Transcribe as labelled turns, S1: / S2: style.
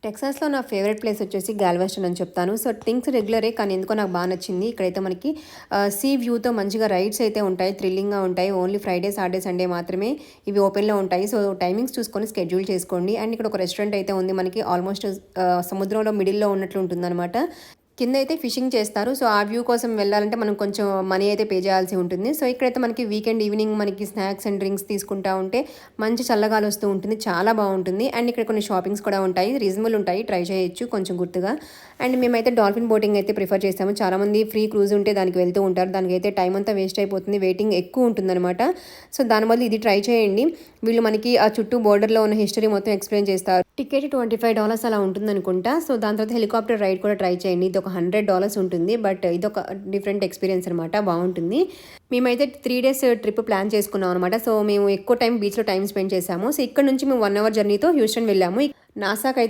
S1: టెక్సాస్‌లో నా favourite place వచ్చేసి Galveston అని చెప్తాను. సో, థింగ్స్ రెగ్యులరే కానీ ఎందుకో నాకు బా నచ్చింది. ఇక్కడైతే మనకి సీ వ్యూతో మంచిగా రైడ్స్ అయితే ఉంటాయి. థ్రిల్లింగ్‌గా ఉంటాయి. ఓన్లీ ఫ్రైడే, సాటర్డే, సండే మాత్రమే ఇవి ఓపెన్‌లో ఉంటాయి. సో, టైమింగ్స్ చూసుకొని స్కెడ్యూల్ చేసుకోండి. అండ్ ఇక్కడ ఒక రెస్టారెంట్ అయితే ఉంది మనకి ఆల్మోస్ట్ సముద్రంలో మిడిల్‌లో ఉన్నట్లు ఉంటుందన్నమాట. కింద అయితే ఫిషింగ్ చేస్తారు. సో, ఆ వ్యూ కోసం వెళ్ళాలంటే మనం కొంచెం మనీ అయితే పే చేయాల్సి ఉంటుంది. సో, ఇక్కడైతే మనకి వీకెండ్ ఈవినింగ్ మనకి స్నాక్స్ అండ్ డ్రింక్స్ తీసుకుంటా ఉంటే మంచి చల్లగాలి వస్తూ ఉంటుంది. చాలా బాగుంటుంది. అండ్ ఇక్కడ కొన్ని షాపింగ్స్ కూడా ఉంటాయి. రీజనబుల్ ఉంటాయి. ట్రై చేయొచ్చు కొంచెం గుర్తుగా. అండ్ మేమైతే డాల్ఫిన్ బోటింగ్ అయితే ప్రిఫర్ చేస్తాము. చాలామంది ఫ్రీ క్రూజ్ ఉంటే దానికి వెళ్తూ ఉంటారు. దానికైతే టైం అంతా వేస్ట్ అయిపోతుంది. వెయిటింగ్ ఎక్కువ ఉంటుందన్నమాట. సో, దానివల్ల ఇది ట్రై చేయండి. వీళ్ళు మనకి ఆ చుట్టూ బోర్డర్లో ఉన్న హిస్టరీ మొత్తం ఎక్స్ప్లెయిన్ చేస్తారు. టికెట్ $25 అలా ఉంటుందనుకుంటా. సో, దాని తర్వాత హెలికాప్టర్ రైడ్ కూడా ట్రై చేయండి. ఇది ఒక $100 ఉంటుంది. బట్ ఇదొక డిఫరెంట్ ఎక్స్పీరియన్స్ అనమాట. బాగుంటుంది. మేమైతే 3 డేస్ ట్రిప్ ప్లాన్ చేసుకున్నాం అనమాట. సో, మేము ఎక్కువ టైం బీచ్‌లో టైం స్పెండ్ చేశాము. సో, ఇక్కడ నుంచి మేము 1 అవర్ జర్నీతో హ్యూస్టన్ వెళ్ళాము. నాసాకైతే